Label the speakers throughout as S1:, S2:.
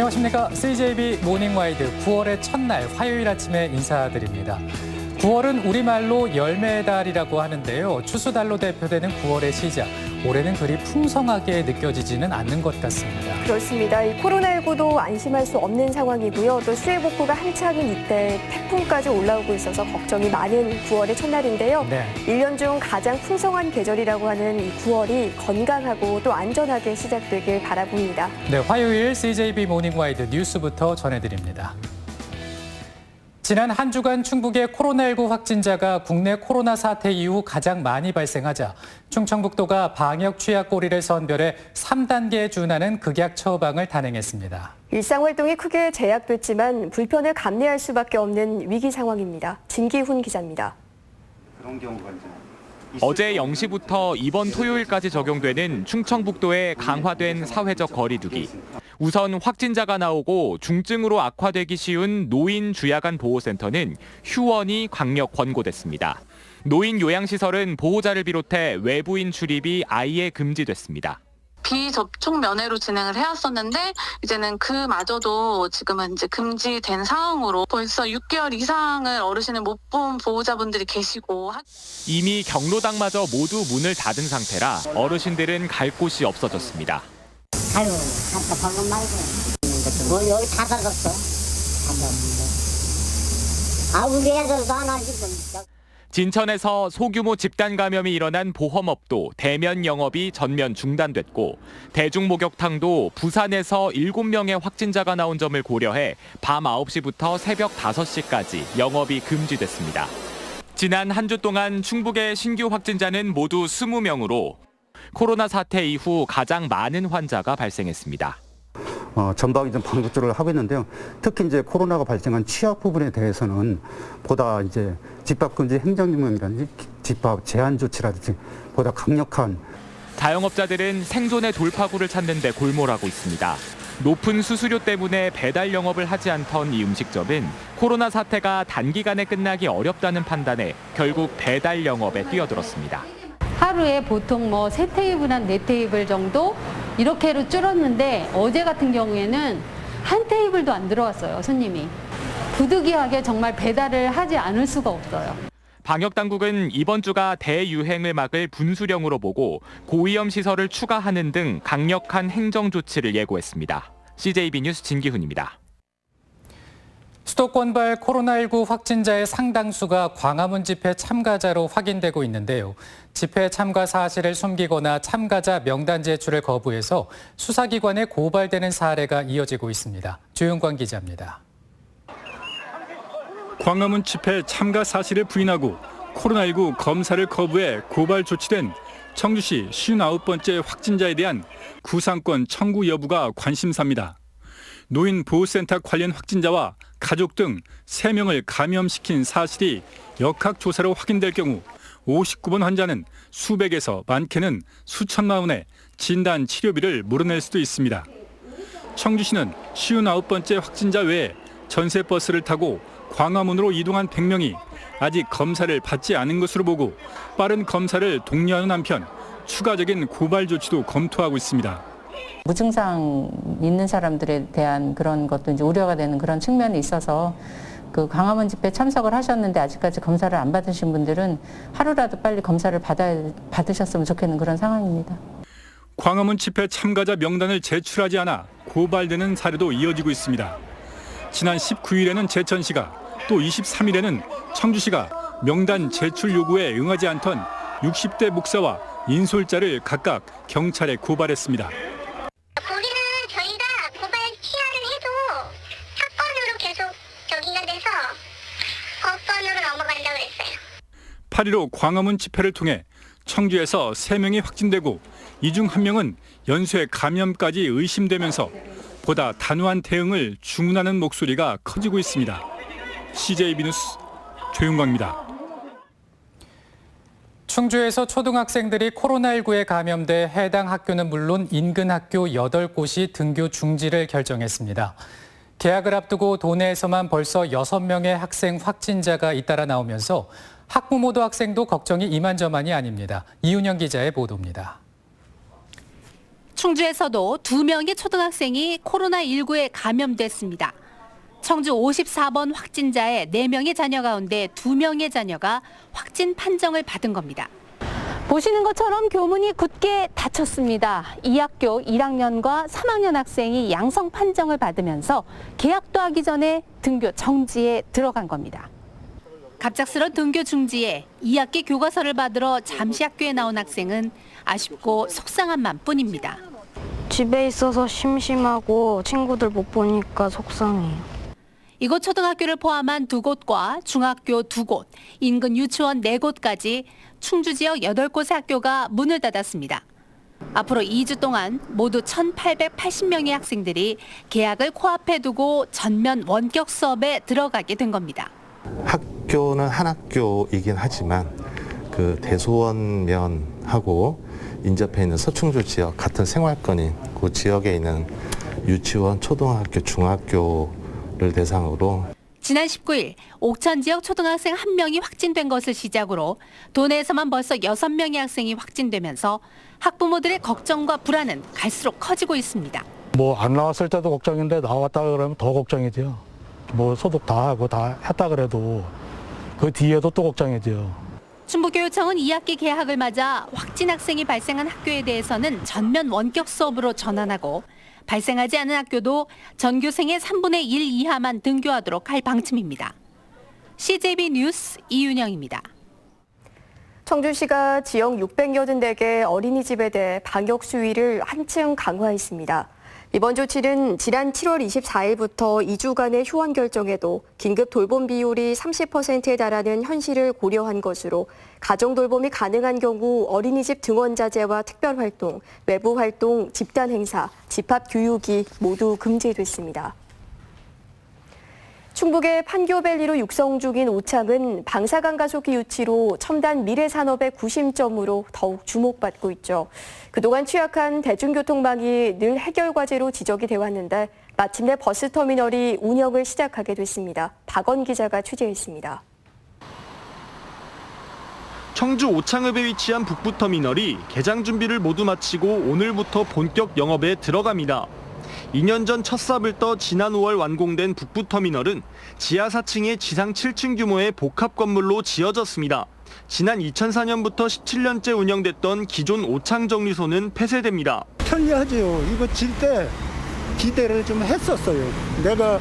S1: 안녕하십니까. CJB 모닝와이드 9월의 첫날 화요일 아침에 인사드립니다. 9월은 우리말로 열매의 달이라고 하는데요. 추수달로 대표되는 9월의 시작. 올해는 그리 풍성하게 느껴지지는 않는 것 같습니다.
S2: 그렇습니다. 이 코로나19도 안심할 수 없는 상황이고요. 또 수해 복구가 한창인 이때 태풍까지 올라오고 있어서 걱정이 많은 9월의 첫날인데요.
S1: 네.
S2: 1년 중 가장 풍성한 계절이라고 하는 이 9월이 건강하고 또 안전하게 시작되길 바라봅니다.
S1: 네, 화요일 CJB 모닝와이드 뉴스부터 전해드립니다. 지난 한 주간 충북의 코로나19 확진자가 국내 코로나 사태 이후 가장 많이 발생하자 충청북도가 방역 취약 고리를 선별해 3단계에 준하는 극약 처방을 단행했습니다.
S2: 일상활동이 크게 제약됐지만 불편을 감내할 수밖에 없는 위기 상황입니다. 진기훈 기자입니다.
S3: 그런 경우가 이제
S4: 어제 0시부터 이번 토요일까지 적용되는 충청북도의 강화된 사회적 거리두기. 우선 확진자가 나오고 중증으로 악화되기 쉬운 노인 주야간 보호센터는 휴원이 강력 권고됐습니다. 노인 요양시설은 보호자를 비롯해 외부인 출입이 아예 금지됐습니다.
S5: 비접촉 면회로 진행을 해왔었는데 이제는 그마저도 지금은 이제 금지된 상황으로 벌써 6개월 이상을 어르신을 못 본 보호자분들이 계시고
S4: 이미 경로당마저 모두 문을 닫은 상태라 어르신들은 갈 곳이 없어졌습니다.
S6: 아유, 답답한 말이고. 뭐 여기 다 닫았어. 아, 우리 애들도 안 하지.
S4: 진천에서 소규모 집단 감염이 일어난 보험업도 대면 영업이 전면 중단됐고 대중목욕탕도 부산에서 7명의 확진자가 나온 점을 고려해 밤 9시부터 새벽 5시까지 영업이 금지됐습니다. 지난 한 주 동안 충북의 신규 확진자는 모두 20명으로 코로나 사태 이후 가장 많은 환자가 발생했습니다.
S3: 전방위 좀 방역 조치를 하고 있는데요. 특히 이제 코로나가 발생한 취약 부분에 대해서는 보다 이제 집합 금지 행정명령이라든지 집합 제한 조치라든지 보다 강력한
S4: 자영업자들은 생존의 돌파구를 찾는 데 골몰하고 있습니다. 높은 수수료 때문에 배달 영업을 하지 않던 이 음식점은 코로나 사태가 단기간에 끝나기 어렵다는 판단에 결국 배달 영업에 뛰어들었습니다.
S7: 하루에 보통 3테이블 한 4테이블 정도 이렇게로 줄었는데 어제 같은 경우에는 한 테이블도 안 들어왔어요, 손님이. 부득이하게 정말 배달을 하지 않을 수가 없어요.
S4: 방역당국은 이번 주가 대유행을 막을 분수령으로 보고 고위험 시설을 추가하는 등 강력한 행정 조치를 예고했습니다. CJB 뉴스 진기훈입니다.
S1: 수도권발 코로나19 확진자의 상당수가 광화문 집회 참가자로 확인되고 있는데요. 집회 참가 사실을 숨기거나 참가자 명단 제출을 거부해서 수사기관에 고발되는 사례가 이어지고 있습니다. 조윤광 기자입니다.
S8: 광화문 집회 참가 사실을 부인하고 코로나19 검사를 거부해 고발 조치된 청주시 59번째 확진자에 대한 구상권 청구 여부가 관심사입니다. 노인 보호센터 관련 확진자와 가족 등 3명을 감염시킨 사실이 역학조사로 확인될 경우 59번 환자는 수백에서 많게는 수천만 원의 진단 치료비를 물어낼 수도 있습니다. 청주시는 59번째 확진자 외에 전세버스를 타고 광화문으로 이동한 100명이 아직 검사를 받지 않은 것으로 보고 빠른 검사를 독려하는 한편 추가적인 고발 조치도 검토하고 있습니다.
S9: 무증상 있는 사람들에 대한 그런 것도 이제 우려가 되는 그런 측면이 있어서 그 광화문 집회 참석을 하셨는데 아직까지 검사를 안 받으신 분들은 하루라도 빨리 검사를 받으셨으면 좋겠는 그런 상황입니다.
S8: 광화문 집회 참가자 명단을 제출하지 않아 고발되는 사례도 이어지고 있습니다. 지난 19일에는 제천시가 또 23일에는 청주시가 명단 제출 요구에 응하지 않던 60대 목사와 인솔자를 각각 경찰에 고발했습니다.
S10: 거기는 저희가 고발 취하를 해도 사건으로 계속 저기가 돼서 법원으로 넘어간다고 그랬어요.
S8: 8.15 광화문 집회를 통해 청주에서 3명이 확진되고 이 중 1명은 연쇄 감염까지 의심되면서 보다 단호한 대응을 주문하는 목소리가 커지고 있습니다. CJB 뉴스 조윤광입니다.
S1: 충주에서 초등학생들이 코로나19에 감염돼 해당 학교는 물론 인근 학교 8곳이 등교 중지를 결정했습니다. 개학을 앞두고 도내에서만 벌써 6명의 학생 확진자가 잇따라 나오면서 학부모도 학생도 걱정이 이만저만이 아닙니다. 이윤영 기자의 보도입니다.
S11: 충주에서도 2명의 초등학생이 코로나19에 감염됐습니다. 청주 54번 확진자의 4명의 자녀 가운데 2명의 자녀가 확진 판정을 받은 겁니다.
S7: 보시는 것처럼 교문이 굳게 닫혔습니다. 이 학교 1학년과 3학년 학생이 양성 판정을 받으면서 개학도 하기 전에 등교 정지에 들어간 겁니다.
S11: 갑작스런 등교 중지에 2학기 교과서를 받으러 잠시 학교에 나온 학생은 아쉽고 속상한 맘뿐입니다.
S12: 집에 있어서 심심하고 친구들 못 보니까 속상해요.
S11: 이곳 초등학교를 포함한 2곳과 중학교 2곳, 인근 유치원 4곳까지 충주 지역 8곳의 학교가 문을 닫았습니다. 앞으로 2주 동안 모두 1,880명의 학생들이 개학을 코앞에 두고 전면 원격 수업에 들어가게 된 겁니다.
S13: 학교는 한 학교이긴 하지만 그 대소원면하고 인접해 있는 서충주 지역 같은 생활권인 그 지역에 있는 유치원, 초등학교, 중학교를 대상으로
S11: 지난 19일 옥천 지역 초등학생 1명이 확진된 것을 시작으로 도내에서만 벌써 6명의 학생이 확진되면서 학부모들의 걱정과 불안은 갈수록 커지고 있습니다.
S14: 안 나왔을 때도 걱정인데 나왔다 그러면 더 걱정이죠. 소독 다 하고 다 했다 그래도 그 뒤에도 또 걱정이죠.
S11: 충북교육청은 2학기 개학을 맞아 확진 학생이 발생한 학교에 대해서는 전면 원격 수업으로 전환하고 발생하지 않은 학교도 전교생의 3분의 1 이하만 등교하도록 할 방침입니다. CJB 뉴스 이윤영입니다.
S2: 청주시가 지역 684개 어린이집에 대해 방역 수위를 한층 강화했습니다. 이번 조치는 지난 7월 24일부터 2주간의 휴원 결정에도 긴급 돌봄 비율이 30%에 달하는 현실을 고려한 것으로 가정 돌봄이 가능한 경우 어린이집 등원 자제와 특별 활동, 외부 활동, 집단 행사, 집합 교육이 모두 금지됐습니다. 충북의 판교밸리로 육성 중인 오창은 방사강 가속기 유치로 첨단 미래 산업의 구심점으로 더욱 주목받고 있죠. 그동안 취약한 대중교통망이 늘 해결 과제로 지적이 되어 왔는데 마침내 버스터미널이 운영을 시작하게 됐습니다. 박원 기자가 취재했습니다.
S15: 청주 오창읍에 위치한 북부터미널이 개장 준비를 모두 마치고 오늘부터 본격 영업에 들어갑니다. 2년 전 첫 삽을 떠 지난 5월 완공된 북부터미널은 지하 4층에 지상 7층 규모의 복합 건물로 지어졌습니다. 지난 2004년부터 17년째 운영됐던 기존 오창정류소는 폐쇄됩니다.
S16: 편리하죠. 이거 질 때 기대를 좀 했었어요. 내가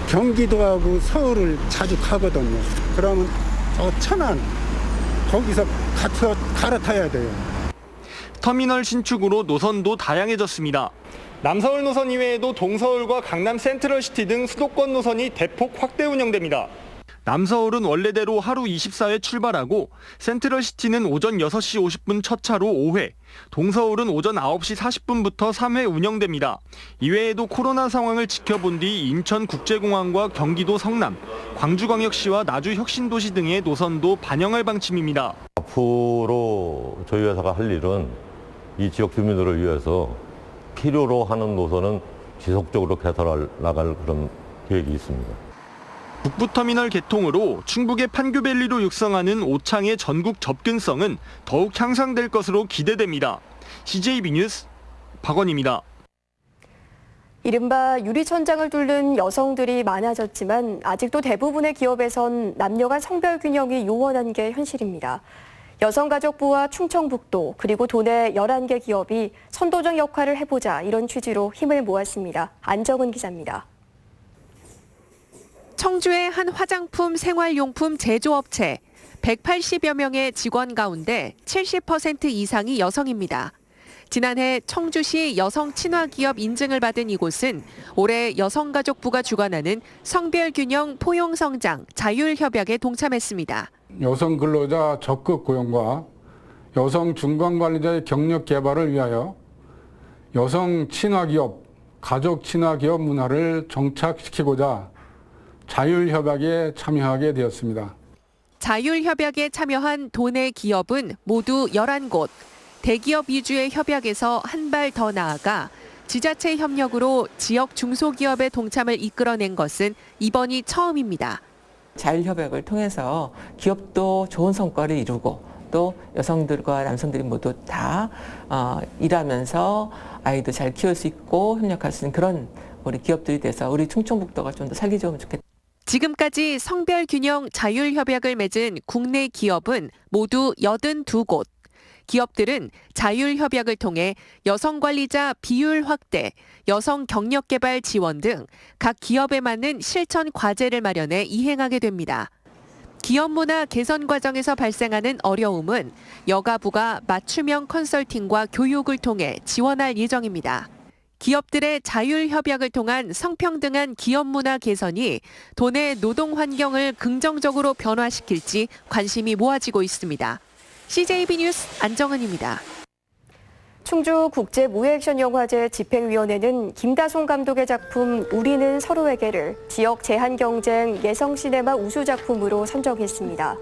S16: 경기도하고 서울을 자주 가거든요. 그러면 저 천안 거기서 갈아타야 돼요.
S15: 터미널 신축으로 노선도 다양해졌습니다. 남서울 노선 이외에도 동서울과 강남 센트럴시티 등 수도권 노선이 대폭 확대 운영됩니다. 남서울은 원래대로 하루 24회 출발하고 센트럴시티는 오전 6시 50분 첫 차로 5회, 동서울은 오전 9시 40분부터 3회 운영됩니다. 이외에도 코로나 상황을 지켜본 뒤 인천국제공항과 경기도 성남, 광주광역시와 나주혁신도시 등의 노선도 반영할 방침입니다.
S17: 앞으로 저희 회사가 할 일은 이 지역 주민들을 위해서 필요로 하는 노선은 지속적으로 개설해 나갈 그런 계획이 있습니다.
S15: 북부터미널 개통으로 충북의 판교밸리로 육성하는 오창의 전국 접근성은 더욱 향상될 것으로 기대됩니다. CJB 뉴스 박원입니다.
S2: 이른바 유리천장을 뚫는 여성들이 많아졌지만 아직도 대부분의 기업에선 남녀 간 성별 균형이 요원한 게 현실입니다. 여성가족부와 충청북도 그리고 도내 11개 기업이 선도적 역할을 해보자 이런 취지로 힘을 모았습니다. 안정은 기자입니다.
S18: 청주의 한 화장품 생활용품 제조업체 180여 명의 직원 가운데 70% 이상이 여성입니다. 지난해 청주시 여성 친화기업 인증을 받은 이곳은 올해 여성가족부가 주관하는 성별균형 포용성장 자율협약에 동참했습니다.
S19: 여성 근로자 적극 고용과 여성 중간관리자의 경력 개발을 위하여 여성 친화기업, 가족 친화기업 문화를 정착시키고자 자율협약에 참여하게 되었습니다.
S18: 자율협약에 참여한 도내 기업은 모두 11곳. 대기업 위주의 협약에서 한 발 더 나아가 지자체 협력으로 지역 중소기업의 동참을 이끌어낸 것은 이번이 처음입니다.
S20: 자율협약을 통해서 기업도 좋은 성과를 이루고 또 여성들과 남성들이 모두 다 일하면서 아이도 잘 키울 수 있고 협력할 수 있는 그런 우리 기업들이 돼서 우리 충청북도가 좀 더 살기 좋으면 좋겠다.
S18: 지금까지 성별 균형 자율 협약을 맺은 국내 기업은 모두 82곳. 기업들은 자율 협약을 통해 여성 관리자 비율 확대, 여성 경력 개발 지원 등 각 기업에 맞는 실천 과제를 마련해 이행하게 됩니다. 기업 문화 개선 과정에서 발생하는 어려움은 여가부가 맞춤형 컨설팅과 교육을 통해 지원할 예정입니다. 기업들의 자율 협약을 통한 성평등한 기업 문화 개선이 도내 노동 환경을 긍정적으로 변화시킬지 관심이 모아지고 있습니다. CJB 뉴스 안정은입니다.
S2: 충주국제무액션영화제 집행위원회는 김다송 감독의 작품 우리는 서로에게를 지역 제한경쟁 예성시네마 우수작품으로 선정했습니다.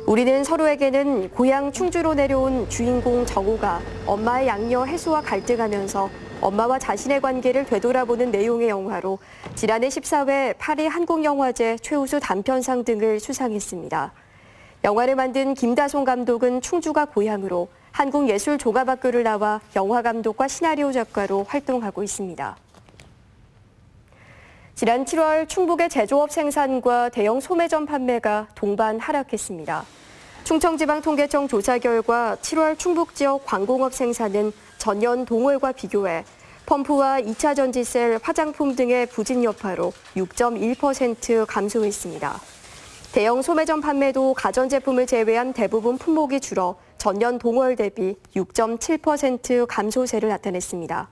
S2: 우리는 서로에게는 고향 충주로 내려온 주인공 정우가 엄마의 양녀 혜수와 갈등하면서 엄마와 자신의 관계를 되돌아보는 내용의 영화로 지난해 14회 파리 한국영화제 최우수 단편상 등을 수상했습니다. 영화를 만든 김다송 감독은 충주가 고향으로 한국예술종합학교를 나와 영화감독과 시나리오 작가로 활동하고 있습니다. 지난 7월 충북의 제조업 생산과 대형 소매점 판매가 동반 하락했습니다. 충청지방통계청 조사 결과 7월 충북 지역 광공업 생산은 전년 동월과 비교해 펌프와 2차 전지셀, 화장품 등의 부진 여파로 6.1% 감소했습니다. 대형 소매점 판매도 가전제품을 제외한 대부분 품목이 줄어 전년 동월 대비 6.7% 감소세를 나타냈습니다.